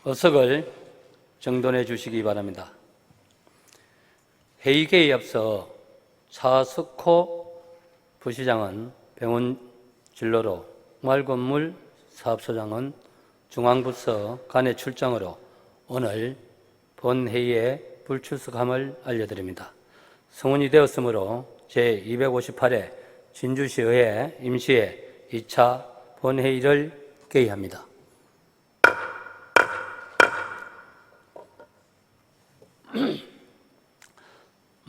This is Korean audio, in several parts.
어석을 정돈해 주시기 바랍니다. 회의계에 앞서 차석호 부시장은 병원 진로로, 말건물 사업소장은 중앙부서 간의 출장으로 오늘 본회의에 불출석함을 알려드립니다. 성원이 되었으므로 제258회 진주시의회 임시회 2차 본회의를 개의합니다.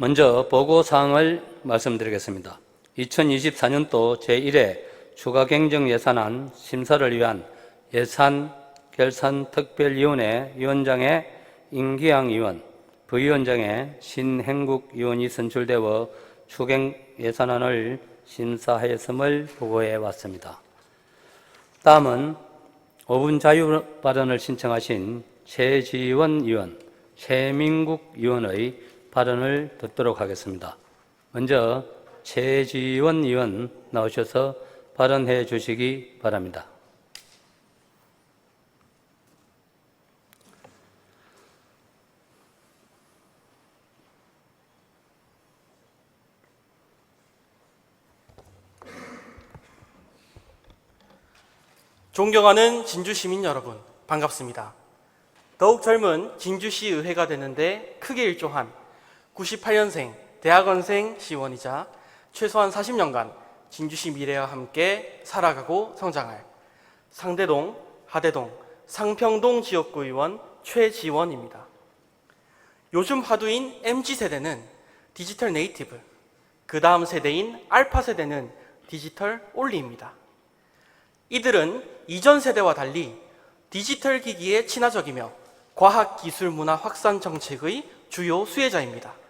먼저 보고사항을 말씀드리겠습니다. 2024년도 제1회 추가경정예산안 심사를 위한 예산결산특별위원회 위원장의 임기양 의원, 부위원장의 신행국 의원이 선출되어 추경예산안을 심사하였음을 보고해 왔습니다. 다음은 5분 자유 발언을 신청하신 최지원 의원, 최민국 의원의 발언을 듣도록 하겠습니다. 먼저 최지원 의원 나오셔서 발언해 주시기 바랍니다. 존경하는 진주시민 여러분, 반갑습니다. 더욱 젊은 진주시 의회가 되는데 크게 일조한 98년생 대학원생 시의원이자 최소한 40년간 진주시 미래와 함께 살아가고 성장할 상대동, 하대동, 상평동 지역구 의원 최지원입니다. 요즘 화두인 MZ세대는 디지털 네이티브, 그 다음 세대인 알파 세대는 디지털 올리입니다. 이들은 이전 세대와 달리 디지털 기기에 친화적이며 과학기술문화 확산 정책의 주요 수혜자입니다.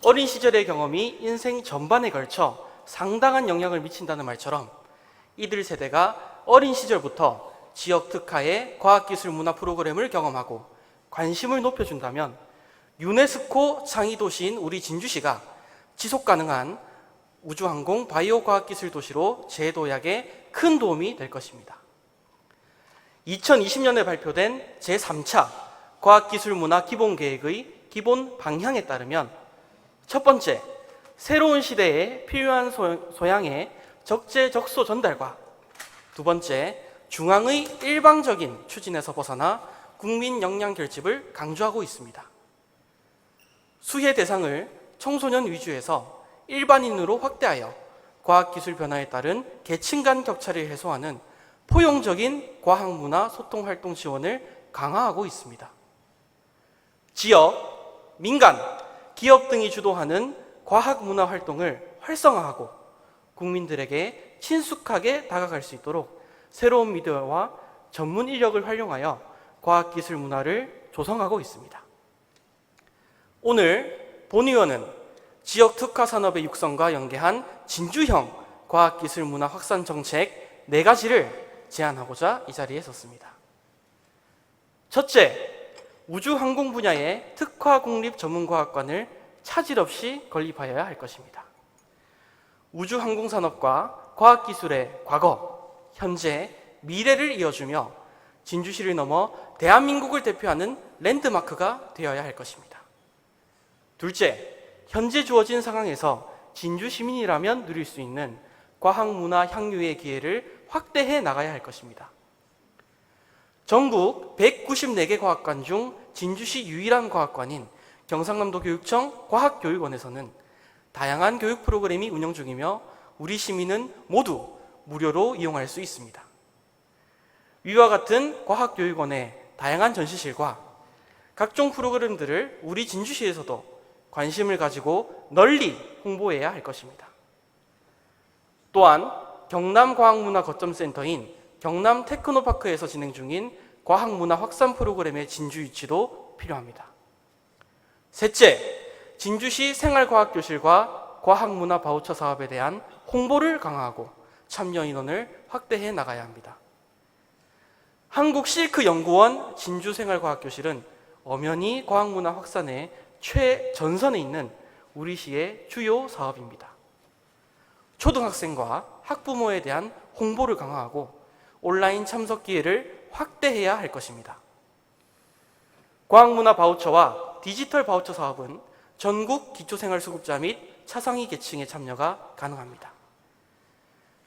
어린 시절의 경험이 인생 전반에 걸쳐 상당한 영향을 미친다는 말처럼 이들 세대가 어린 시절부터 지역 특화의 과학기술문화 프로그램을 경험하고 관심을 높여준다면 유네스코 창의도시인 우리 진주시가 지속가능한 우주항공 바이오과학기술 도시로 재도약에 큰 도움이 될 것입니다. 2020년에 발표된 제3차 과학기술문화 기본계획의 기본 방향에 따르면 첫 번째, 새로운 시대에 필요한 소양의 적재적소 전달과 두 번째, 중앙의 일방적인 추진에서 벗어나 국민 역량 결집을 강조하고 있습니다. 수혜 대상을 청소년 위주에서 일반인으로 확대하여 과학기술 변화에 따른 계층 간 격차를 해소하는 포용적인 과학문화 소통활동 지원을 강화하고 있습니다. 지역, 민간, 기업 등이 주도하는 과학문화 활동을 활성화하고 국민들에게 친숙하게 다가갈 수 있도록 새로운 미디어와 전문 인력을 활용하여 과학기술 문화를 조성하고 있습니다. 오늘 본의원은 지역 특화 산업의 육성과 연계한 진주형 과학기술 문화 확산 정책 4가지를 제안하고자 이 자리에 섰습니다. 첫째, 우주항공 분야의 특화 국립 전문과학관을 차질 없이 건립하여야 할 것입니다. 우주항공 산업과 과학기술의 과거, 현재, 미래를 이어주며 진주시를 넘어 대한민국을 대표하는 랜드마크가 되어야 할 것입니다. 둘째, 현재 주어진 상황에서 진주 시민이라면 누릴 수 있는 과학문화 향유의 기회를 확대해 나가야 할 것입니다. 전국 194개 과학관 중 진주시 유일한 과학관인 경상남도 교육청 과학교육원에서는 다양한 교육 프로그램이 운영 중이며 우리 시민은 모두 무료로 이용할 수 있습니다. 위와 같은 과학교육원의 다양한 전시실과 각종 프로그램들을 우리 진주시에서도 관심을 가지고 널리 홍보해야 할 것입니다. 또한 경남과학문화 거점센터인 경남테크노파크에서 진행 중인 과학문화 확산 프로그램의 진주 유치도 필요합니다. 셋째, 진주시 생활과학교실과 과학문화 바우처 사업에 대한 홍보를 강화하고 참여 인원을 확대해 나가야 합니다. 한국실크연구원 진주생활과학교실은 엄연히 과학문화 확산의 최전선에 있는 우리 시의 주요 사업입니다. 초등학생과 학부모에 대한 홍보를 강화하고 온라인 참석 기회를 확대해야 할 것입니다. 과학문화 바우처와 디지털 바우처 사업은 전국 기초생활수급자 및 차상위 계층의 참여가 가능합니다.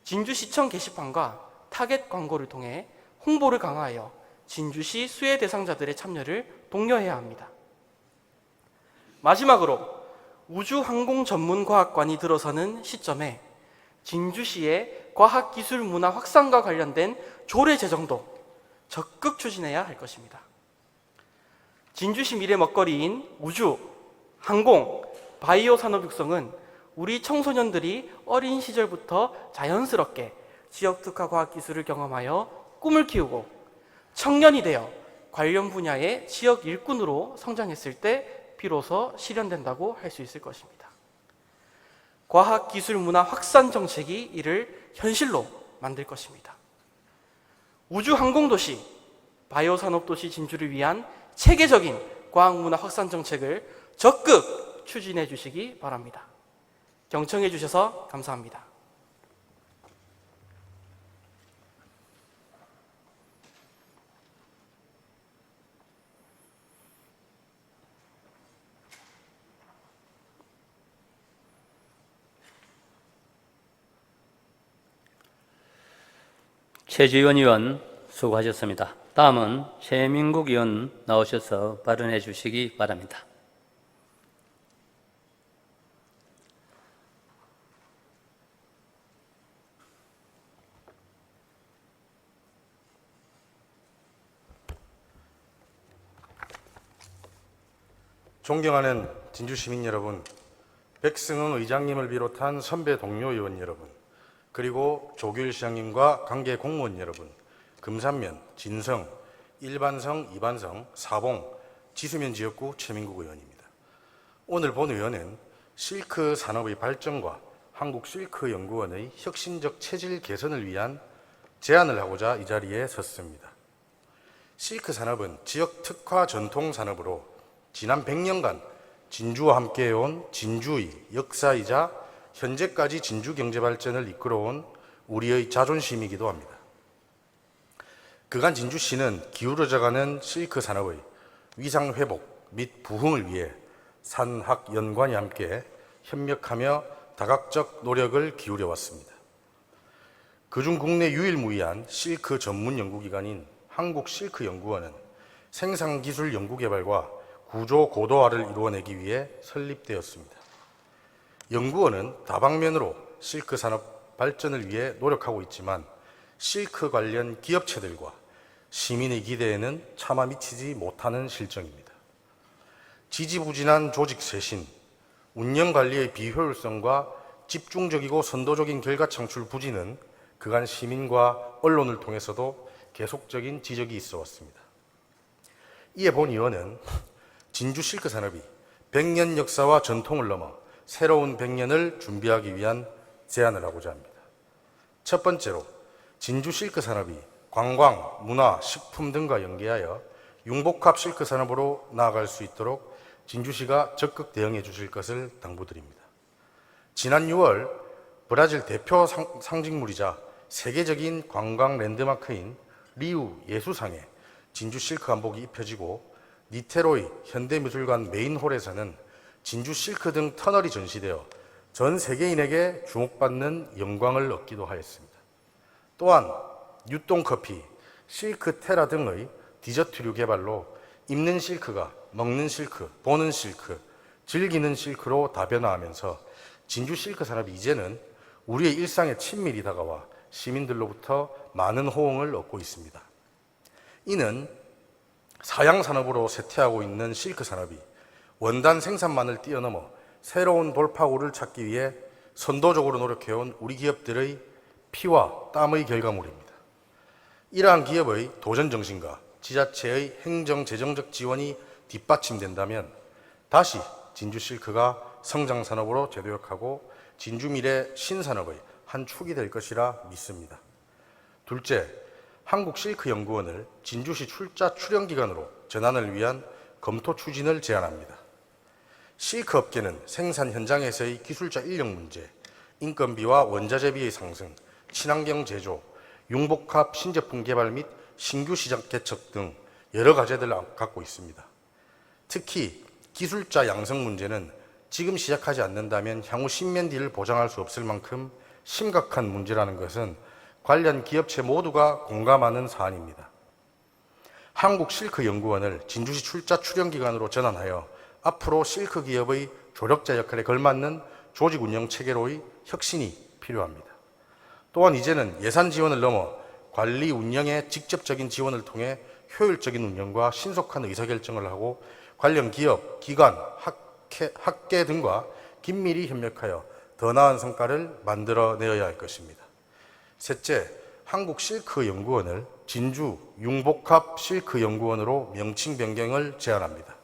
진주시청 게시판과 타겟 광고를 통해 홍보를 강화하여 진주시 수혜 대상자들의 참여를 독려해야 합니다. 마지막으로 우주항공전문과학관이 들어서는 시점에 진주시의 과학기술문화 확산과 관련된 조례 제정도 적극 추진해야 할 것입니다. 진주시 미래 먹거리인 우주, 항공, 바이오 산업 육성은 우리 청소년들이 어린 시절부터 자연스럽게 지역 특화 과학기술을 경험하여 꿈을 키우고 청년이 되어 관련 분야의 지역 일꾼으로 성장했을 때 비로소 실현된다고 할 수 있을 것입니다. 과학기술문화 확산 정책이 이를 현실로 만들 것입니다. 우주항공도시, 바이오산업도시 진주를 위한 체계적인 과학문화 확산 정책을 적극 추진해 주시기 바랍니다. 경청해 주셔서 감사합니다. 최지원 의원 수고하셨습니다. 다음은 최민국 의원 나오셔서 발언해 주시기 바랍니다. 존경하는 진주시민 여러분, 백승흥 의장님을 비롯한 선배 동료 의원 여러분, 그리고 조규일 시장님과 관계 공무원 여러분, 금산면, 진성, 일반성, 이반성, 사봉, 지수면 지역구 최민국 의원입니다. 오늘 본 의원은 실크 산업의 발전과 한국실크연구원의 혁신적 체질 개선을 위한 제안을 하고자 이 자리에 섰습니다. 실크 산업은 지역 특화 전통 산업으로 지난 100년간 진주와 함께해온 진주의 역사이자 현재까지 진주 경제 발전을 이끌어온 우리의 자존심이기도 합니다. 그간 진주시는 기울어져가는 실크 산업의 위상 회복 및 부흥을 위해 산학연관이 함께 협력하며 다각적 노력을 기울여 왔습니다. 그중 국내 유일무이한 실크 전문 연구기관인 한국실크연구원은 생산기술 연구개발과 구조 고도화를 이루어내기 위해 설립되었습니다. 연구원은 다방면으로 실크 산업 발전을 위해 노력하고 있지만 실크 관련 기업체들과 시민의 기대에는 차마 미치지 못하는 실정입니다. 지지부진한 조직 쇄신, 운영관리의 비효율성과 집중적이고 선도적인 결과 창출 부진은 그간 시민과 언론을 통해서도 계속적인 지적이 있어 왔습니다. 이에 본 의원은 진주 실크 산업이 100년 역사와 전통을 넘어 새로운 100년을 준비하기 위한 제안을 하고자 합니다. 첫 번째로 진주 실크 산업이 관광, 문화, 식품 등과 연계하여 융복합 실크 산업으로 나아갈 수 있도록 진주시가 적극 대응해 주실 것을 당부드립니다. 지난 6월 브라질 대표 상징물이자 세계적인 관광 랜드마크인 리우 예수상에 진주 실크 한복이 입혀지고 니테로이 현대미술관 메인홀에서는 진주 실크 등 터널이 전시되어 전 세계인에게 주목받는 영광을 얻기도 하였습니다. 또한 유똥커피, 실크 테라 등의 디저트류 개발로 입는 실크가 먹는 실크, 보는 실크, 즐기는 실크로 다변화하면서 진주 실크 산업이 이제는 우리의 일상에 친밀히 다가와 시민들로부터 많은 호응을 얻고 있습니다. 이는 사양 산업으로 쇠퇴하고 있는 실크 산업이 원단 생산만을 뛰어넘어 새로운 돌파구를 찾기 위해 선도적으로 노력해온 우리 기업들의 피와 땀의 결과물입니다. 이러한 기업의 도전 정신과 지자체의 행정 재정적 지원이 뒷받침된다면 다시 진주 실크가 성장 산업으로 재도약하고 진주 미래 신산업의 한 축이 될 것이라 믿습니다. 둘째, 한국실크연구원을 진주시 출자 출연 기관으로 전환을 위한 검토 추진을 제안합니다. 실크 업계는 생산 현장에서의 기술자 인력 문제, 인건비와 원자재비의 상승, 친환경 제조, 융복합 신제품 개발 및 신규 시장 개척 등 여러 과제들을 갖고 있습니다. 특히 기술자 양성 문제는 지금 시작하지 않는다면 향후 10년 뒤를 보장할 수 없을 만큼 심각한 문제라는 것은 관련 기업체 모두가 공감하는 사안입니다. 한국실크연구원을 진주시 출자 출연기관으로 전환하여 앞으로 실크 기업의 조력자 역할에 걸맞는 조직 운영 체계로의 혁신이 필요합니다. 또한 이제는 예산 지원을 넘어 관리 운영의 직접적인 지원을 통해 효율적인 운영과 신속한 의사결정을 하고 관련 기업, 기관, 학계 등과 긴밀히 협력하여 더 나은 성과를 만들어내어야 할 것입니다. 셋째, 한국실크연구원을 진주 융복합실크연구원으로 명칭 변경을 제안합니다.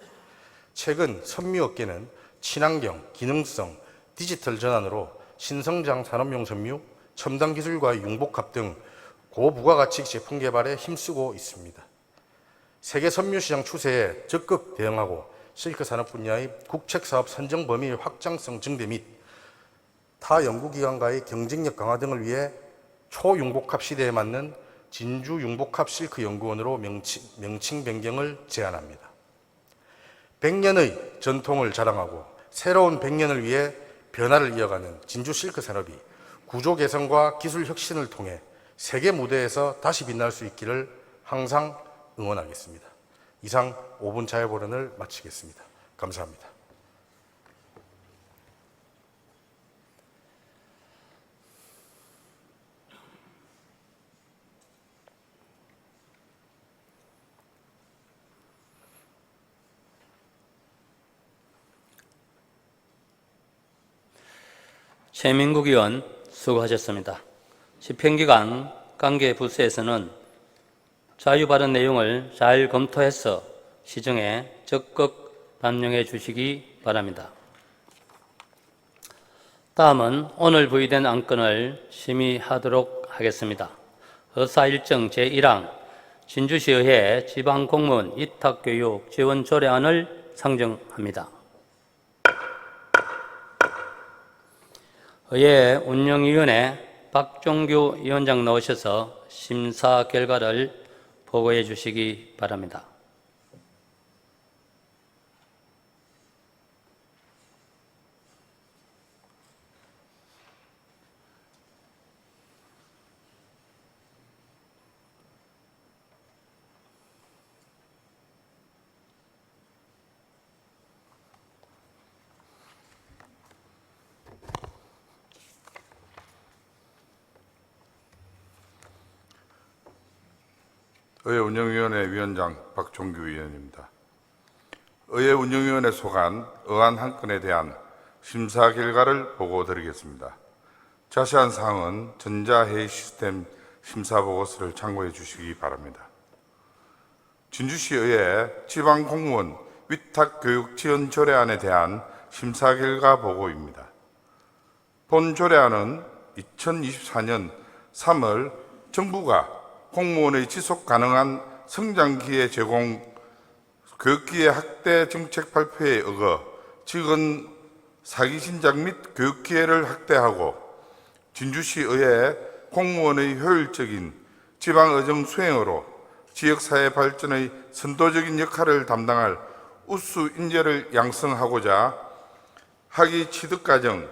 최근 섬유업계는 친환경, 기능성, 디지털 전환으로 신성장 산업용 섬유, 첨단 기술과 융복합 등 고부가가치 제품 개발에 힘쓰고 있습니다. 세계 섬유 시장 추세에 적극 대응하고 실크 산업 분야의 국책사업 선정 범위 확장성 증대 및 타 연구기관과의 경쟁력 강화 등을 위해 초융복합 시대에 맞는 진주 융복합 실크 연구원으로 명칭 변경을 제안합니다. 100년의 전통을 자랑하고 새로운 100년을 위해 변화를 이어가는 진주 실크 산업이 구조 개선과 기술 혁신을 통해 세계 무대에서 다시 빛날 수 있기를 항상 응원하겠습니다. 이상 5분 자유보론을 마치겠습니다. 감사합니다. 최민국 의원 수고하셨습니다. 집행기간 관계 부서에서는 자유발언 내용을 잘 검토해서 시정에 적극 반영해 주시기 바랍니다. 다음은 오늘 부의된 안건을 심의하도록 하겠습니다. 의사 일정 제1항 진주시의회 지방공무원 위탁교육 지원 조례안을 상정합니다. 의회 운영위원회 박종규 위원장 나오셔서 심사 결과를 보고해 주시기 바랍니다. 의회 운영위원회 위원장 박종규 위원입니다. 의회 운영위원회 소관 의안 한 건에 대한 심사 결과를 보고드리겠습니다. 자세한 사항은 전자회의 시스템 심사보고서를 참고해 주시기 바랍니다. 진주시의회 지방공무원 위탁교육지원 조례안에 대한 심사 결과 보고입니다. 본 조례안은 2024년 3월 정부가 공무원의 지속 가능한 성장 기회 제공 교육기회 확대 정책 발표에 의거 직원 사기 신작 및 교육 기회를 확대하고 진주시의회 공무원의 효율적인 지방의정 수행으로 지역사회 발전의 선도적인 역할을 담당할 우수 인재를 양성하고자 학위 취득과정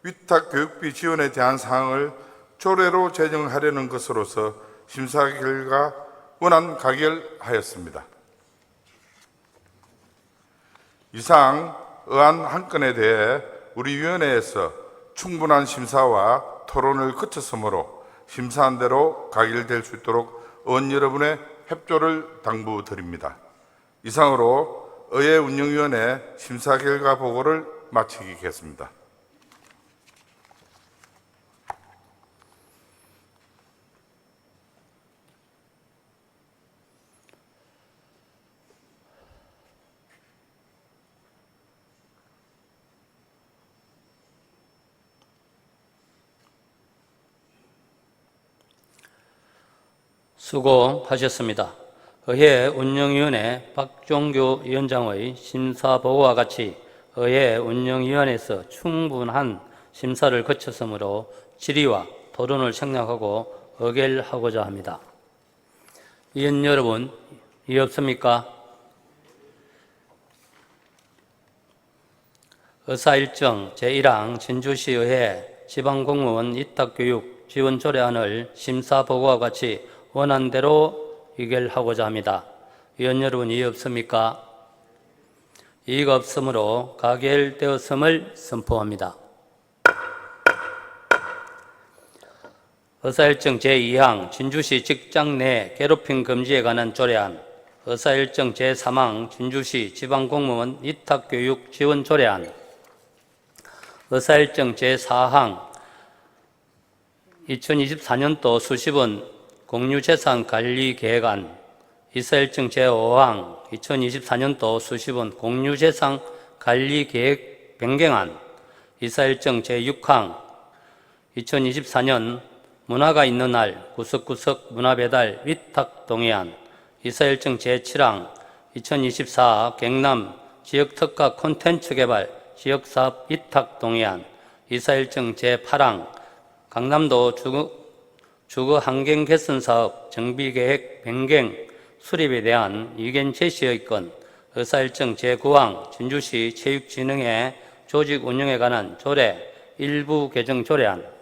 위탁교육비 지원에 대한 사항을 조례로 제정하려는 것으로서 심사 결과 원안 가결하였습니다. 이상 의안 한 건에 대해 우리 위원회에서 충분한 심사와 토론을 거쳤으므로 심사한 대로 가결될 수 있도록 의원 여러분의 협조를 당부드립니다. 이상으로 의회 운영위원회 심사 결과 보고를 마치겠습니다. 수고하셨습니다. 의회 운영위원회 박종규 위원장의 심사보고와 같이 의회 운영위원회에서 충분한 심사를 거쳤으므로 질의와 토론을 생략하고 의결하고자 합니다. 위원 여러분, 이해 없습니까? 의사일정 제1항 진주시의회 지방공무원 위탁교육 지원 조례안을 심사보고와 같이 원안대로 의결하고자 합니다. 위원 여러분, 이해 없습니까? 이의가 없으므로 가결되었음을 선포합니다. 의사일정 제2항 진주시 직장 내 괴롭힘 금지에 관한 조례안, 의사일정 제3항 진주시 지방공무원 위탁교육 지원 조례안, 의사일정 제4항 2024년도 수시본 공유재산 관리 계획안, 의사일정 제5항 2024년도 수시본 공유재산 관리 계획 변경안, 의사일정 제6항 2024년 문화가 있는 날 구석구석 문화배달 위탁 동의안, 의사일정 제7항 2024 경남 지역특화 콘텐츠 개발 지역사업 위탁 동의안, 의사일정 제8항 강남도 주거 환경 개선 사업 정비계획 변경 수립에 대한 의견 제시의 건, 의사일정 제9항 진주시 체육진흥회 조직 운영에 관한 조례 일부 개정 조례안,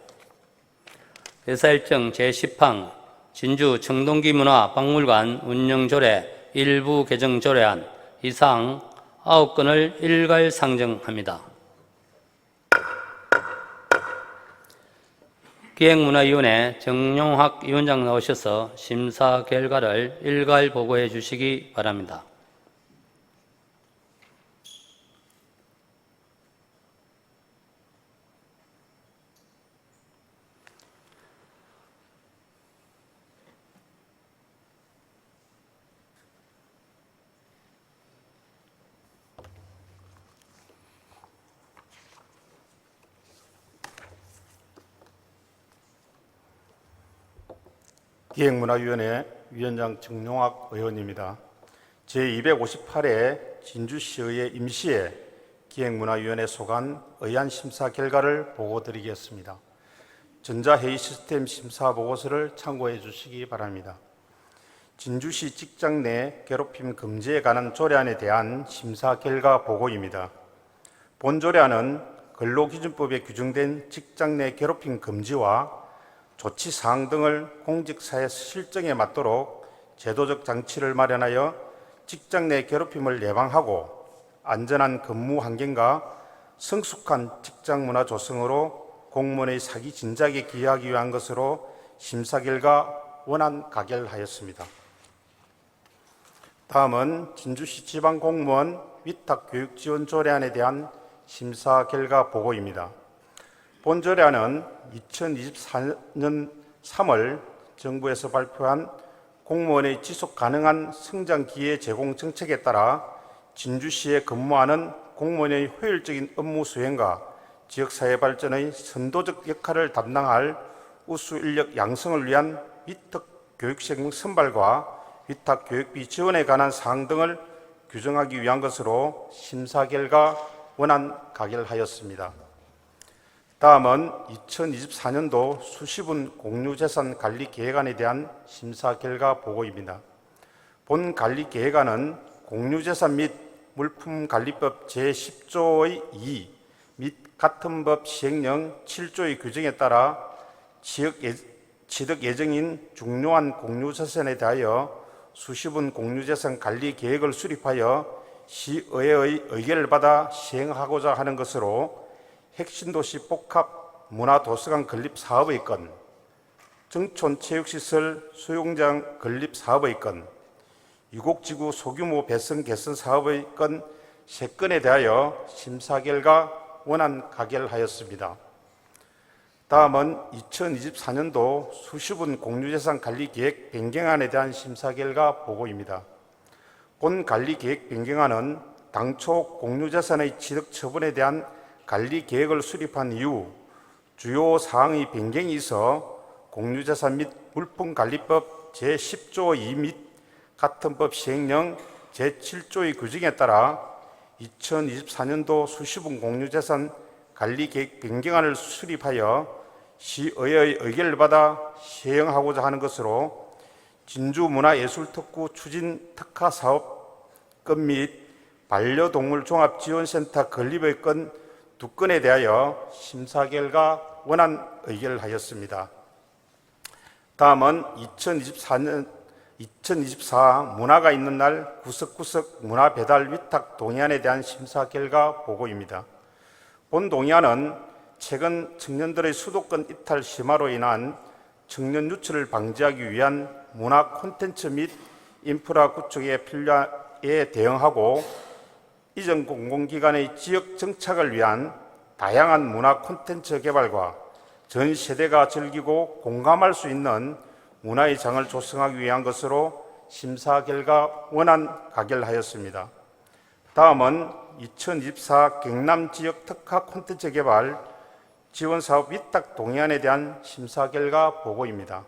의사일정 제10항 진주 청동기 문화박물관 운영조례 일부 개정 조례안 이상 9건을 일괄 상정합니다. 기획문화위원회 정용학 위원장 나오셔서 심사 결과를 일괄 보고해 주시기 바랍니다. 기획문화위원회 위원장 정용학 의원입니다. 제258회 진주시의회 임시회 기획문화위원회 소관 의안 심사 결과를 보고드리겠습니다. 전자회의 시스템 심사 보고서를 참고해 주시기 바랍니다. 진주시 직장 내 괴롭힘 금지에 관한 조례안에 대한 심사 결과 보고입니다. 본 조례안은 근로기준법에 규정된 직장 내 괴롭힘 금지와 조치사항 등을 공직사회 실정에 맞도록 제도적 장치를 마련하여 직장 내 괴롭힘을 예방하고 안전한 근무 환경과 성숙한 직장 문화 조성으로 공무원의 사기 진작에 기여하기 위한 것으로 심사 결과 원안 가결하였습니다. 다음은 진주시 지방공무원 위탁교육지원조례안에 대한 심사 결과 보고입니다. 본 조례안은 2024년 3월 정부에서 발표한 공무원의 지속 가능한 성장 기회 제공 정책에 따라 진주시에 근무하는 공무원의 효율적인 업무 수행과 지역사회 발전의 선도적 역할을 담당할 우수 인력 양성을 위한 위탁 교육생 선발과 위탁 교육비 지원에 관한 사항 등을 규정하기 위한 것으로 심사 결과 원안 가결하였습니다. 다음은 2024년도 수시분 공유재산 관리 계획안에 대한 심사 결과 보고입니다. 본 관리 계획안은 공유재산 및 물품관리법 제10조의 2 및 같은 법 시행령 7조의 규정에 따라 취득 예정인 중요한 공유재산에 대하여 수시분 공유재산 관리 계획을 수립하여 시의회의 의결을 받아 시행하고자 하는 것으로 핵심도시 복합 문화도서관 건립 사업의 건, 정촌 체육시설 수용장 건립 사업의 건, 유곡지구 소규모 배선 개선 사업의 건 3건에 대하여 심사 결과 원안 가결하였습니다. 다음은 2024년도 수시분 공유재산 관리계획 변경안에 대한 심사 결과 보고입니다. 본 관리계획 변경안은 당초 공유재산의 취득 처분에 대한 관리 계획을 수립한 이후 주요 사항의 변경이 있어 공유재산 및 물품관리법 제10조 2 및 같은 법 시행령 제7조의 규정에 따라 2024년도 수시분 공유재산 관리계획 변경안을 수립하여 시의회의 의결을 받아 시행하고자 하는 것으로 진주문화예술특구 추진 특화사업건 및 반려동물 종합지원센터 건립의 건 2건에 대하여 심사 결과 원안 의결하였습니다. 다음은 2024 문화가 있는 날 구석구석 문화 배달 위탁 동의안에 대한 심사 결과 보고입니다. 본 동의안은 최근 청년들의 수도권 이탈 심화로 인한 청년 유출을 방지하기 위한 문화 콘텐츠 및 인프라 구축의 필요에 대응하고 이전 공공기관의 지역 정착을 위한 다양한 문화 콘텐츠 개발과 전 세대가 즐기고 공감할 수 있는 문화의 장을 조성하기 위한 것으로 심사 결과 원안 가결하였습니다. 다음은 2024 경남 지역 특화 콘텐츠 개발 지원사업 위탁 동의안에 대한 심사 결과 보고입니다.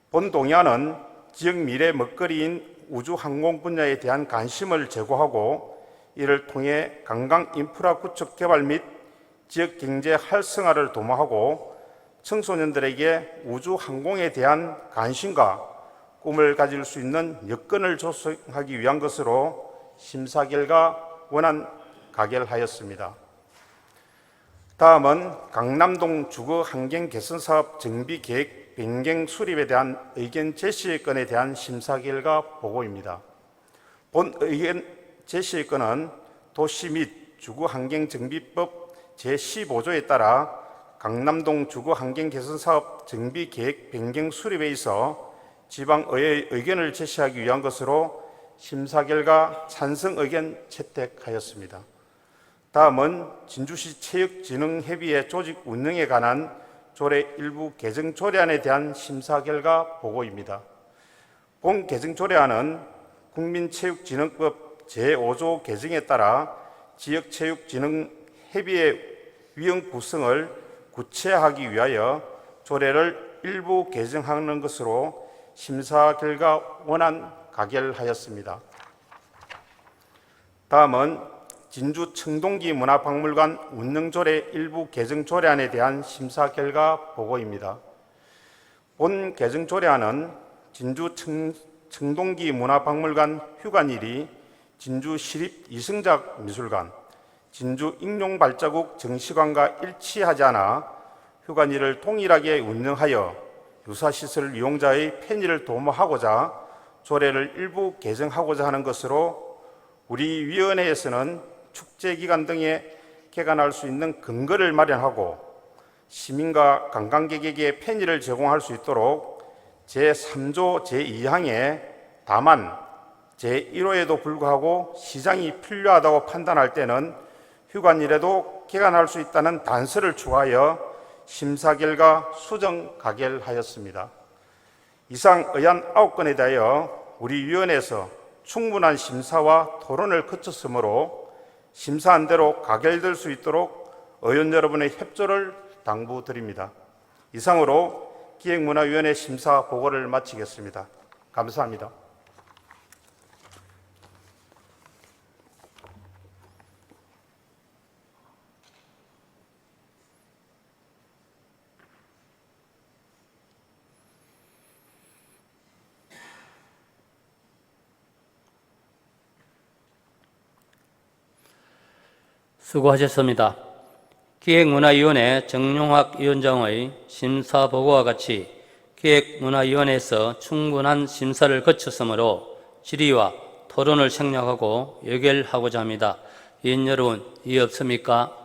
본 동의안은 지역 미래 먹거리인 우주항공 분야에 대한 관심을 제고하고 이를 통해 관광 인프라 구축 개발 및 지역 경제 활성화를 도모하고 청소년들에게 우주항공에 대한 관심과 꿈을 가질 수 있는 여건을 조성하기 위한 것으로 심사 결과 원안 가결하였습니다. 다음은 강남동 주거 환경 개선 사업 정비 계획 변경 수립에 대한 의견 제시 건에 대한 심사 결과 보고입니다. 본 의견 제시 건은 도시 및 주거 환경 정비법 제15조에 따라 강남동 주거 환경 개선 사업 정비 계획 변경 수립에 있어 지방의회의 의견을 제시하기 위한 것으로 심사 결과 찬성 의견 채택하였습니다. 다음은 진주시 체육진흥협의회 조직 운영에 관한 조례 일부 개정 조례안에 대한 심사 결과 보고입니다. 본 개정 조례안은 국민체육진흥법 제5조 개정에 따라 지역체육진흥협의회 위원 구성을 구체화하기 위하여 조례를 일부 개정하는 것으로 심사 결과 원안 가결하였습니다. 다음은 진주 청동기 문화박물관 운영조례 일부 개정 조례안에 대한 심사 결과 보고입니다. 본 개정 조례안은 진주 청동기 문화박물관 휴관일이 진주 시립 이승작 미술관, 진주 익룡발자국 정시관과 일치하지 않아 휴관일을 동일하게 운영하여 유사시설 이용자의 편의를 도모하고자 조례를 일부 개정하고자 하는 것으로 우리 위원회에서는 축제기간 등에 개관할 수 있는 근거를 마련하고 시민과 관광객에게 편의를 제공할 수 있도록 제3조 제2항에 다만 제1호에도 불구하고 시장이 필요하다고 판단할 때는 휴관일에도 개관할 수 있다는 단서를 추가하여 심사 결과 수정 가결하였습니다. 이상 의안 9건에 대하여 우리 위원회에서 충분한 심사와 토론을 거쳤으므로 심사한 대로 가결될 수 있도록 의원 여러분의 협조를 당부드립니다. 이상으로 기획문화위원회 심사 보고를 마치겠습니다. 감사합니다. 수고하셨습니다. 기획문화위원회 정용학 위원장의 심사보고와 같이 기획문화위원회에서 충분한 심사를 거쳤으므로 질의와 토론을 생략하고 의결하고자 합니다. 위원 여러분, 이의 없습니까?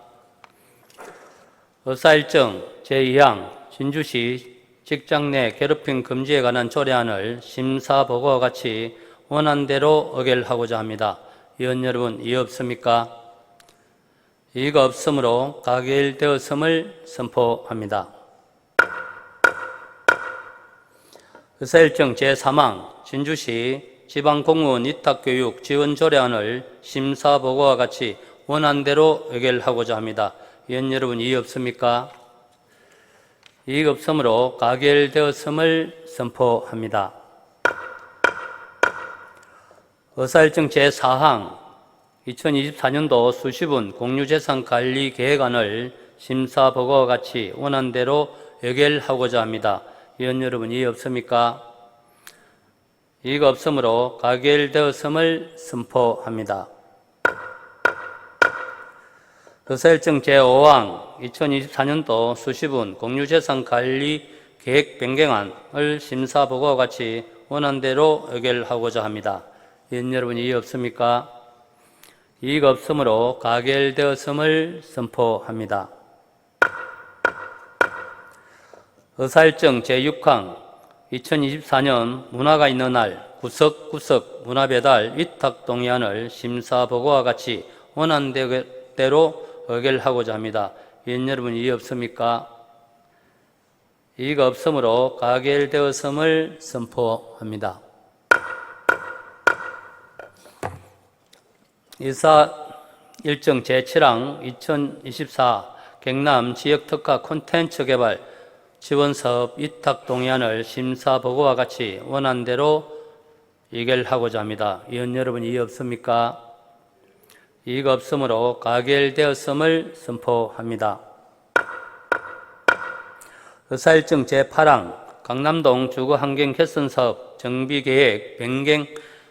의사일정 제2항 진주시 직장 내 괴롭힘 금지에 관한 조례안을 심사보고와 같이 원안대로 의결하고자 합니다. 위원 여러분, 이의 없습니까? 이의가 없으므로 가결되었음을 선포합니다. 의사일정 제3항 진주시 지방공무원 위탁교육 지원 조례안을 심사보고와 같이 원안대로 의결하고자 합니다. 위원 여러분, 이의 없습니까? 이의가 없으므로 가결되었음을 선포합니다. 의사일정 제4항 2024년도 수시분 공유재산관리계획안을 심사보고와 같이 원안대로 의결하고자 합니다. 위원 여러분, 이의 없습니까? 이의가 없으므로 가결되었음을 선포합니다. 의사일정 제5항 2024년도 수시분 공유재산관리 계획 변경안을 심사보고와 같이 원안대로 의결하고자 합니다. 위원 여러분, 이의 없습니까? 이의가 없으므로 가결되었음을 선포합니다. 의사일정 제6항 2024년 문화가 있는 날 구석구석 문화배달 위탁동의안을 심사보고와 같이 원안대로 의결하고자 합니다. 위원 여러분, 이의 없습니까? 이의가 없으므로 가결되었음을 선포합니다. 이사 일정 제7항 2024 경남 지역특화 콘텐츠 개발 지원사업 위탁동의안을 심사보고와 같이 원안대로 의결하고자 합니다. 위원 여러분, 이의 없습니까? 이의가 없으므로 가결되었음을 선포합니다. 의사일정 제8항 강남동 주거환경 개선사업 정비계획 변경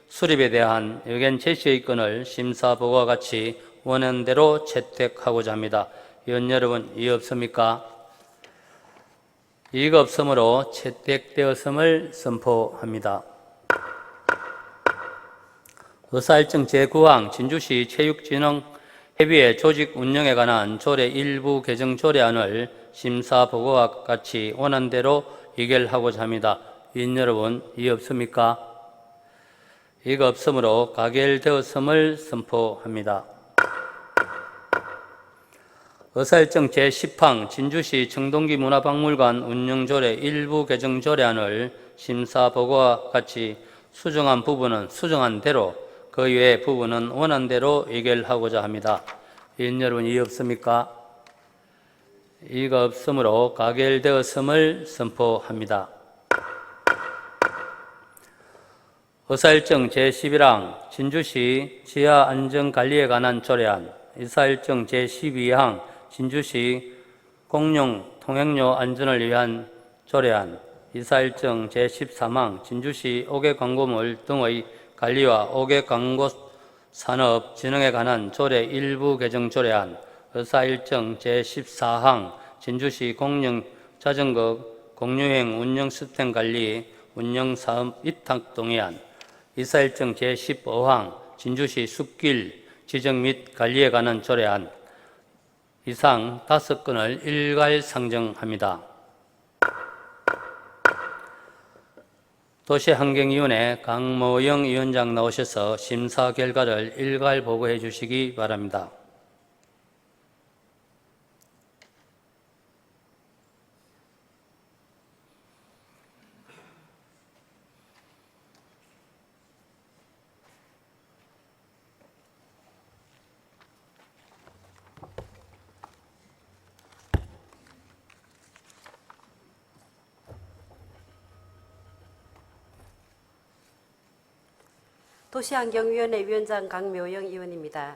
수립에 대한 의견 제시의 건을 심사보고와 같이 원안대로 채택하고자 합니다. 위원 여러분, 이의 없습니까? 이의가 없으므로 채택되었음을 선포합니다. 의사일정 제9항 진주시 체육진흥협의회 조직 운영에 관한 조례 일부 개정 조례안을 심사보고와 같이 원안대로 의결하고자 합니다. 위원 여러분, 이의 없습니까? 이의가 없으므로 가결되었음을 선포합니다. 의사일정 제10항 진주시 청동기 문화박물관 운영조례 일부 개정 조례안을 심사보고와 같이 수정한 부분은 수정한 대로 그 외의 부분은 원안대로 의결하고자 합니다. 위원 여러분, 이의 없습니까? 이의가 없으므로 가결되었음을 선포합니다. 의사일정 제11항 진주시 지하안전관리에 관한 조례안, 의사일정 제12항 진주시 공용 통행료 안전을 위한 조례안, 의사일정 제13항 진주시 옥외광고물 등의 관리와 옥외광고산업 진흥에 관한 조례 일부 개정 조례안, 의사일정 제14항 진주시 공영 자전거 공유행 운영 시스템 관리 운영사업 위탁동의안, 의사일정 제15항 진주시 숲길 지정 및 관리에 관한 조례안, 이상 5건을 일괄 상정합니다. 도시환경위원회 강모영 위원장 나오셔서 심사 결과를 일괄 보고해 주시기 바랍니다. 도시환경위원회 위원장 강묘영 의원입니다.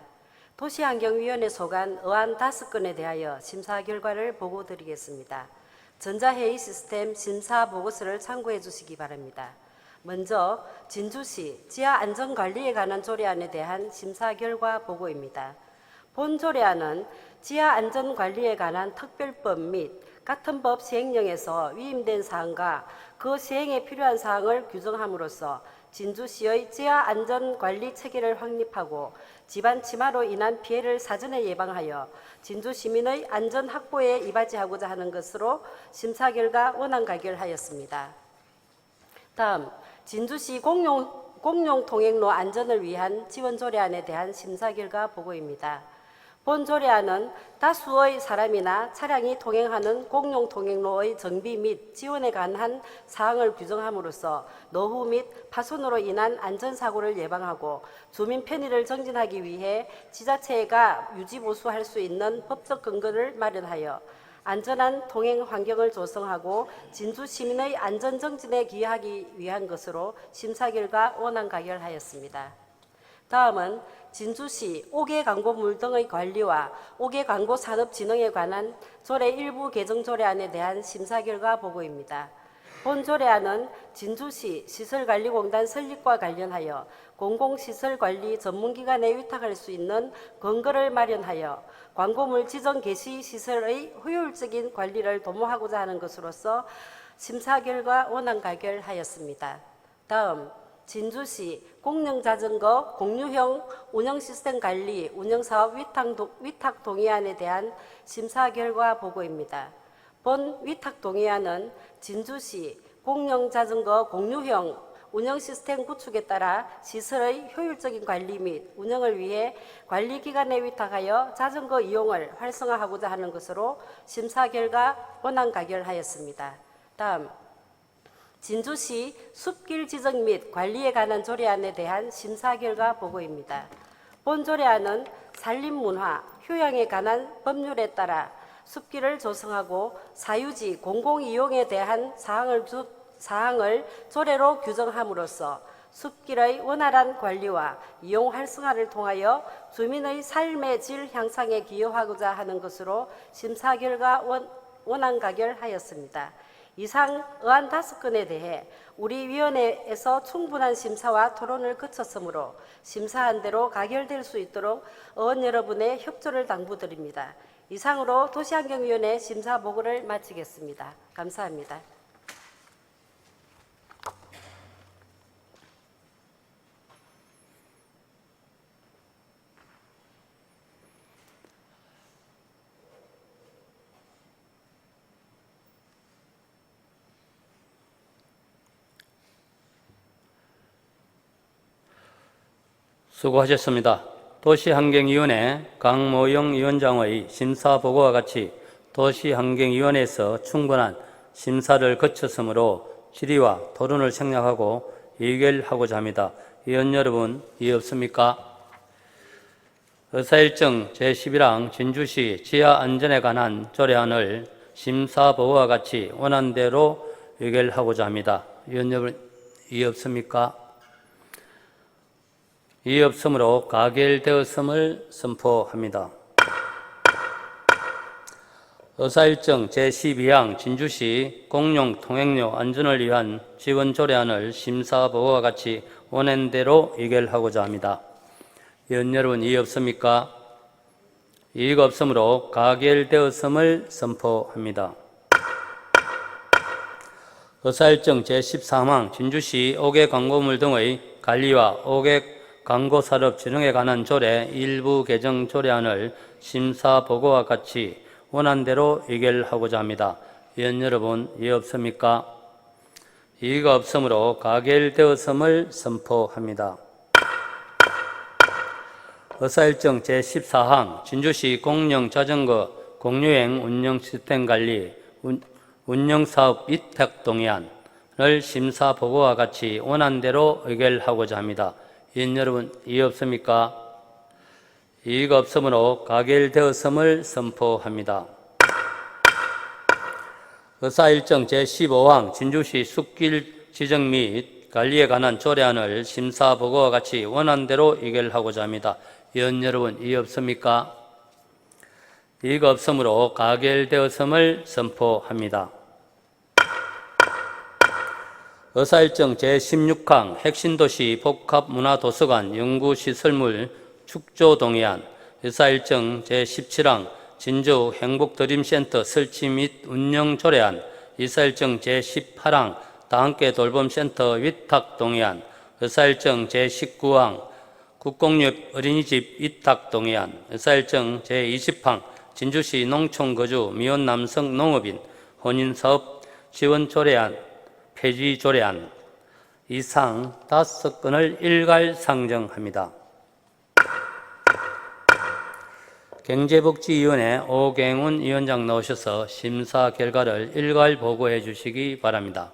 도시환경위원회 소관 의안 5건에 대하여 심사 결과를 보고드리겠습니다. 전자회의 시스템 심사 보고서를 참고해 주시기 바랍니다. 먼저 진주시 지하안전관리에 관한 조례안에 대한 심사 결과 보고입니다. 본 조례안은 지하안전관리에 관한 특별법 및 같은 법 시행령에서 위임된 사항과 그 시행에 필요한 사항을 규정함으로써 진주시의 지하안전관리 체계를 확립하고 집안 침하로 인한 피해를 사전에 예방하여 진주 시민의 안전 확보에 이바지하고자 하는 것으로 심사 결과 원안 가결하였습니다. 다음 진주시 공용 통행로 안전을 위한 지원 조례안에 대한 심사 결과 보고입니다. 본 조례안은 다수의 사람이나 차량이 통행하는 공용 통행로의 정비 및 지원에 관한 사항을 규정함으로써 노후 및 파손으로 인한 안전사고를 예방하고 주민 편의를 정진하기 위해 지자체가 유지보수할 수 있는 법적 근거를 마련하여 안전한 통행 환경을 조성하고 진주 시민의 안전 정진에 기여하기 위한 것으로 심사 결과 원안 가결하였습니다. 다음은 진주시 옥외광고물 등의 관리와 옥외광고산업 진흥에 관한 조례 일부 개정 조례안에 대한 심사 결과 보고입니다. 본 조례안은 진주시 시설관리공단 설립과 관련하여 공공시설관리 전문기관에 위탁할 수 있는 근거를 마련하여 광고물 지정 개시 시설의 효율적인 관리를 도모하고자 하는 것으로서 심사 결과 원안 가결하였습니다. 다음 진주시 공영자전거 공유형 운영시스템 관리 운영사업 위탁 동의안에 대한 심사 결과 보고입니다. 본 위탁 동의안은 진주시 공영자전거 공유형 운영시스템 구축에 따라 시설의 효율적인 관리 및 운영을 위해 관리기관에 위탁하여 자전거 이용을 활성화하고자 하는 것으로 심사 결과 원안 가결하였습니다. 다음 진주시 숲길 지정 및 관리에 관한 조례안에 대한 심사 결과 보고입니다. 본 조례안은 산림문화, 휴양에 관한 법률에 따라 숲길을 조성하고 사유지 공공이용에 대한 사항을 조례로 규정함으로써 숲길의 원활한 관리와 이용 활성화를 통하여 주민의 삶의 질 향상에 기여하고자 하는 것으로 심사 결과 원안 가결하였습니다. 이상 의안 5건에 대해 우리 위원회에서 충분한 심사와 토론을 거쳤으므로 심사한 대로 가결될 수 있도록 의원 여러분의 협조를 당부드립니다. 이상으로 도시환경위원회 심사 보고를 마치겠습니다. 감사합니다. 수고하셨습니다. 도시환경위원회 강모영 위원장의 심사보고와 같이 도시환경위원회에서 충분한 심사를 거쳤으므로 질의와 토론을 생략하고 의결하고자 합니다. 위원 여러분, 이의 없습니까? 의사일정 제11항 진주시 지하안전에 관한 조례안을 심사보고와 같이 원안대로 의결하고자 합니다. 위원 여러분, 이의 없습니까? 이의 없으므로 가결되었음을 선포합니다. 의사일정 제12항 진주시 공용 통행료 안전을 위한 지원 조례안을 심사보고와 같이 원안대로 의결하고자 합니다. 위원 여러분, 이의 없습니까? 이의가 없으므로 가결되었음을 선포합니다. 의사일정 제13항 진주시 5개 광고물 등의 관리와 5개 광고산업 진흥에 관한 조례 일부 개정 조례안을 심사보고와 같이 원안대로 의결하고자 합니다. 위원 여러분, 이의 없습니까? 이의가 없으므로 가결되었음을 선포합니다. 의사일정 제14항 진주시 공영자전거 공유행 운영시스템 관리 운영사업 위탁 동의안을 심사보고와 같이 원안대로 의결하고자 합니다. 위원 여러분, 이의 없습니까? 이의가 없으므로 가결되었음을 선포합니다. 의사일정 제15항 진주시 숲길 지정 및 관리에 관한 조례안을 심사보고와 같이 원안대로 의결하고자 합니다. 위원 여러분, 이의 없습니까? 이의가 없으므로 가결되었음을 선포합니다. 의사일정 제16항 핵심도시 복합문화도서관 연구시설물 축조 동의안, 의사일정 제17항 진주 행복드림센터 설치 및 운영 조례안, 의사일정 제18항 다함께 돌봄센터 위탁 동의안, 의사일정 제19항 국공립 어린이집 위탁 동의안, 의사일정 제20항 진주시 농촌거주 미혼 남성 농업인 혼인사업 지원 조례안, 폐지 조례안 이상 5건을 일괄 상정합니다. 경제복지위원회 오경훈 위원장 나오셔서 심사 결과를 일괄 보고해 주시기 바랍니다.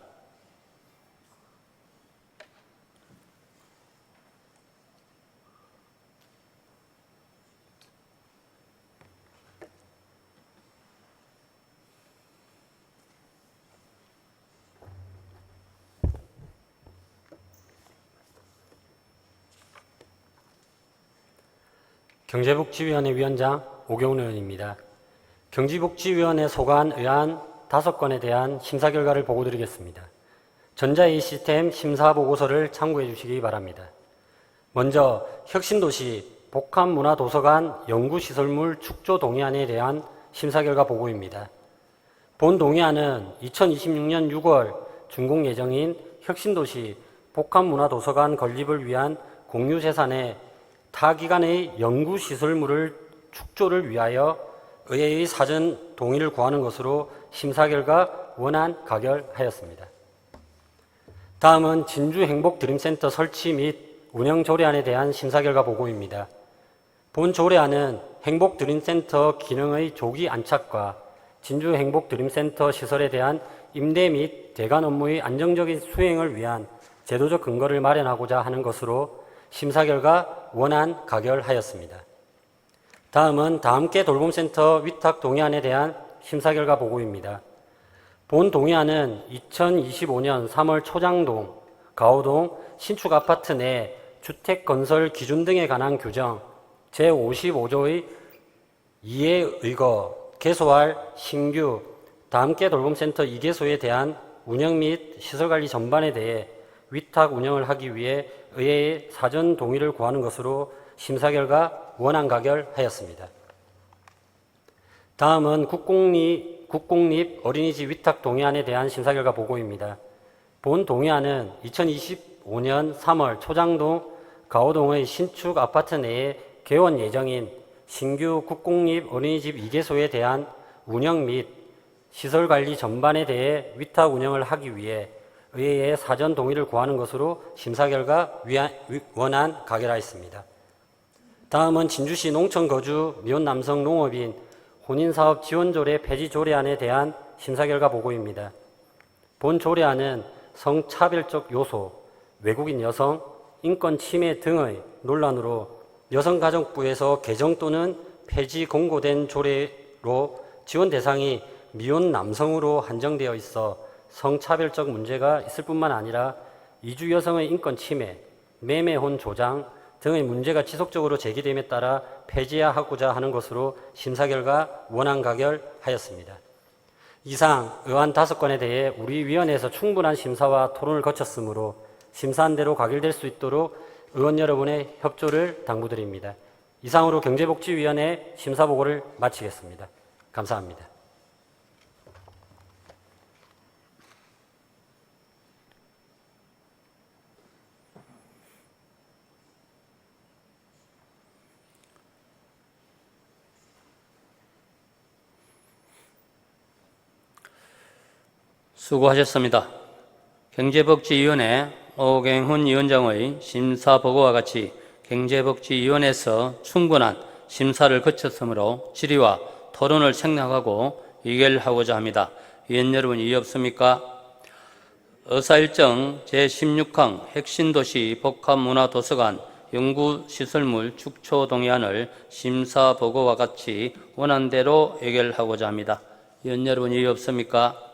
경제복지위원회 위원장 오경훈 의원입니다. 경제복지위원회 소관 의안 5건에 대한 심사 결과를 보고드리겠습니다. 전자회의 시스템 심사보고서를 참고해 주시기 바랍니다. 먼저 혁신도시 복합문화도서관 연구시설물 축조 동의안에 대한 심사 결과 보고입니다. 본 동의안은 2026년 6월 준공 예정인 혁신도시 복합문화도서관 건립을 위한 공유재산의 타 기관의 연구시설물을 축조를 위하여 의회의 사전 동의를 구하는 것으로 심사 결과 원안 가결하였습니다. 다음은 진주행복드림센터 설치 및 운영 조례안에 대한 심사 결과 보고입니다. 본 조례안은 행복드림센터 기능의 조기 안착과 진주행복드림센터 시설에 대한 임대 및 대관 업무의 안정적인 수행을 위한 제도적 근거를 마련하고자 하는 것으로 심사 결과 원안 가결하였습니다. 다음은 다함께 돌봄센터 위탁 동의안에 대한 심사 결과 보고입니다. 본 동의안은 2025년 3월 초장동, 가오동 신축 아파트 내 주택 건설 기준 등에 관한 규정 제55조의 2에 의거 개소할 신규 다함께 돌봄센터 2개소에 대한 운영 및 시설관리 전반에 대해 위탁 운영을 하기 위해 의회의 사전 동의를 구하는 것으로 심사 결과 원안 가결하였습니다. 다음은 국공립 어린이집 위탁 동의안에 대한 심사 결과 보고입니다. 본 동의안은 2025년 3월 초장동, 가오동의 신축 아파트 내에 개원 예정인 신규 국공립 어린이집 2개소에 대한 운영 및 시설관리 전반에 대해 위탁 운영을 하기 위해 의회의 사전 동의를 구하는 것으로 심사 결과 원안 가결하였습니다. 다음은 진주시 농촌거주 미혼 남성 농업인 혼인사업 지원조례 폐지 조례안에 대한 심사 결과 보고입니다. 본 조례안은 성차별적 요소, 외국인 여성, 인권 침해 등의 논란으로 여성가정부에서 개정 또는 폐지 공고된 조례로 지원 대상이 미혼 남성으로 한정되어 있어 성차별적 문제가 있을 뿐만 아니라 이주 여성의 인권 침해, 매매혼 조장 등의 문제가 지속적으로 제기됨에 따라 폐지하고자 하는 것으로 심사 결과 원안 가결하였습니다. 이상 의안 5건에 대해 우리 위원회에서 충분한 심사와 토론을 거쳤으므로 심사한 대로 가결될 수 있도록 의원 여러분의 협조를 당부드립니다. 이상으로 경제복지위원회 심사보고를 마치겠습니다. 감사합니다. 수고하셨습니다. 경제복지위원회 오경훈 위원장의 심사보고와 같이 경제복지위원회에서 충분한 심사를 거쳤으므로 질의와 토론을 생략하고 의결하고자 합니다. 위원 여러분 이의 없습니까? 의사일정 제16항 핵심도시 복합문화도서관 연구시설물 축소 동의안을 심사보고와 같이 원안대로 의결하고자 합니다. 위원 여러분 이의 없습니까?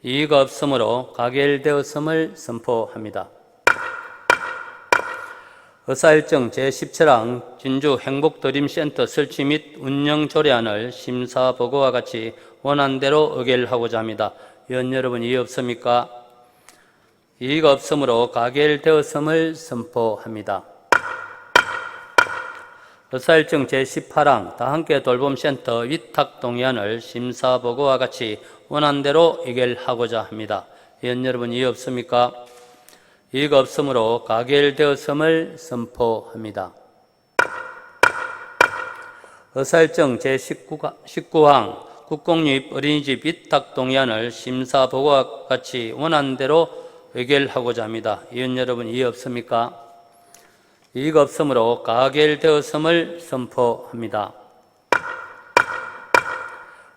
이의가 없으므로 가결되었음을 선포합니다. 의사일정 제17항 진주 행복드림센터 설치 및 운영 조례안을 심사보고와 같이 원안대로 의결하고자 합니다. 위원 여러분 이의 없습니까? 이의가 없으므로 가결되었음을 선포합니다. 의사일정 제18항 다함께 돌봄센터 위탁 동의안을 심사보고와 같이 원안대로 의결하고자 합니다. 위원 여러분 이의 없습니까? 이의가 없으므로 가결되었음을 선포합니다. 의사일정 제19항 국공립 어린이집 위탁 동의안을 심사보고와 같이 원안대로 의결하고자 합니다. 위원 여러분 이의 없습니까? 이의가 없으므로 가결되었음을 선포합니다.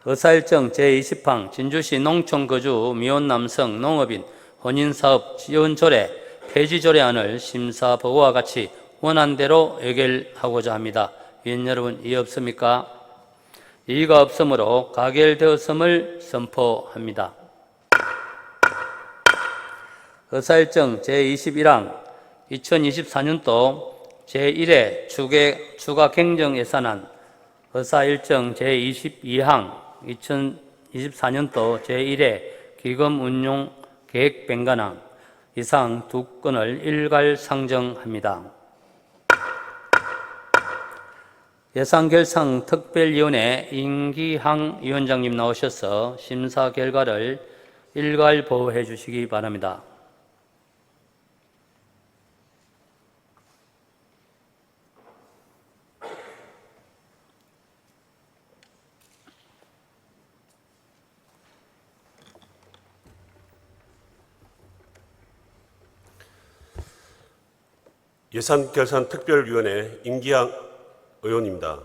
의사일정 제20항 진주시 농촌거주 미혼 남성 농업인 혼인사업 지원조례 폐지조례안을 심사보고와 같이 원안대로 의결하고자 합니다. 위원 여러분 이의 없습니까? 이의가 없으므로 가결되었음을 선포합니다. 의사일정 제21항 2024년도 제1회 추가 경정 예산안 의사일정 제22항 2024년도 제1회 기금 운용 계획 변경안 이상 2건을 일괄 상정합니다. 예산결산특별위원회 임기항 위원장님 나오셔서 심사 결과를 일괄 보고해 주시기 바랍니다. 예산결산특별위원회 임기항 의원입니다.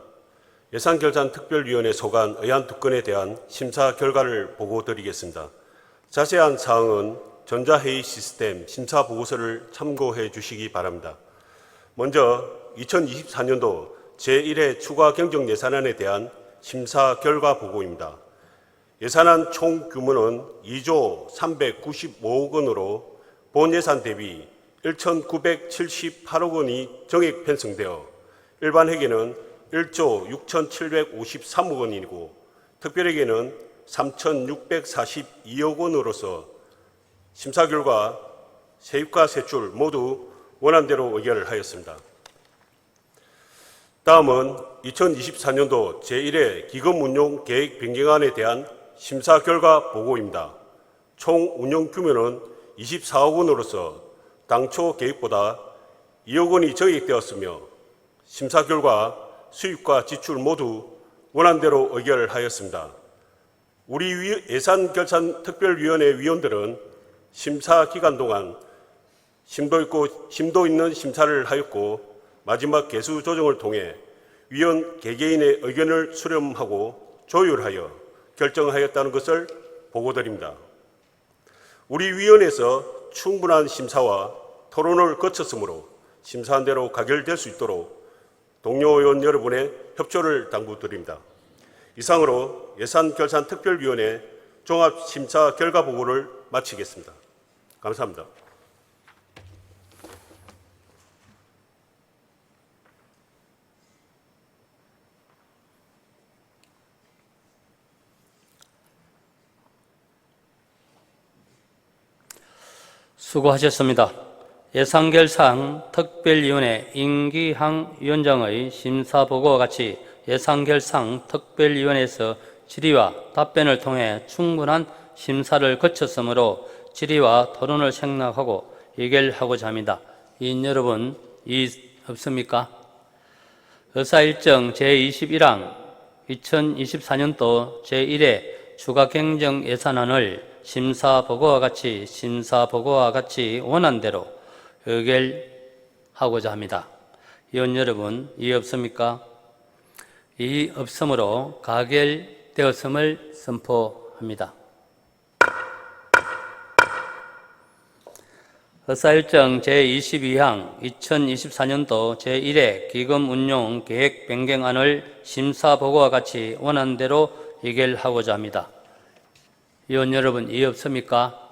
예산결산특별위원회 소관 의안 2건에 대한 심사 결과를 보고드리겠습니다. 자세한 사항은 전자회의 시스템 심사 보고서를 참고해 주시기 바랍니다. 먼저 2024년도 제1회 추가 경정 예산안에 대한 심사 결과 보고입니다. 예산안 총 규모는 2조 395억 원으로 본 예산 대비 1,978억 원이 정액 편성되어 일반 회계는 1조 6,753억 원이고 특별회계는 3,642억 원으로서 심사 결과 세입과 세출 모두 원안대로 의결을 하였습니다. 다음은 2024년도 제1회 기금 운용 계획 변경안에 대한 심사 결과 보고입니다. 총 운용 규모는 24억 원으로서 당초 계획보다 2억 원이 정액되었으며 심사 결과 수입과 지출 모두 원안대로 의결을 하였습니다. 우리 예산결산특별위원회 위원들은 심사 기간 동안 심도 있는 심사를 하였고 마지막 개수 조정을 통해 위원 개개인의 의견을 수렴하고 조율하여 결정하였다는 것을 보고드립니다. 우리 위원회에서 충분한 심사와 토론을 거쳤으므로 심사한 대로 가결될 수 있도록 동료 의원 여러분의 협조를 당부드립니다. 이상으로 예산결산특별위원회 종합심사 결과 보고를 마치겠습니다. 감사합니다. 수고하셨습니다. 예산결산특별위원회 임기항 위원장의 심사보고와 같이 예산결산특별위원회에서 질의와 답변을 통해 충분한 심사를 거쳤으므로 질의와 토론을 생략하고 의결하고자 합니다. 위원 여러분, 이의 없습니까? 의사일정 제21항 2024년도 제1회 추가경정 예산안을 심사보고와 같이 원안대로 의결하고자 합니다. 위원 여러분, 이의 없습니까? 이의 없으므로 가결되었음을 선포합니다. 의사일정 제22항 2024년도 제1회 기금운용 계획 변경안을 심사보고와 같이 원안대로 의결하고자 합니다. 위원 여러분, 이의 없습니까?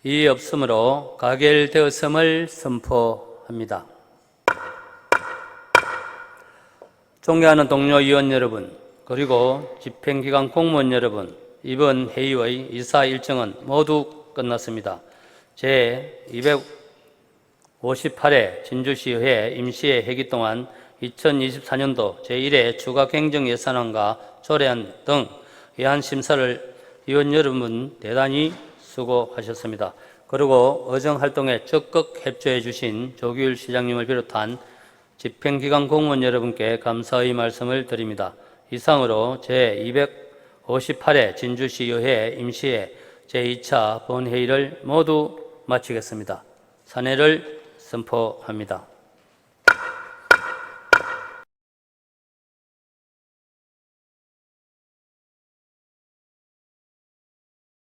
이의 없으므로 가결되었음을 선포합니다. 존경하는 동료 위원 여러분, 그리고 집행기관 공무원 여러분, 이번 회의의 이사 일정은 모두 끝났습니다. 제258회 진주시의회 임시회 회기 동안 2024년도 제1회 추가 경정 예산안과 조례안 등 예안 심사를 위원 여러분 대단히 수고하셨습니다. 그리고 의정활동에 적극 협조해 주신 조규일 시장님을 비롯한 집행기관 공무원 여러분께 감사의 말씀을 드립니다. 이상으로 제258회 진주시의회 임시회 제2차 본회의를 모두 마치겠습니다. 산회를 선포합니다.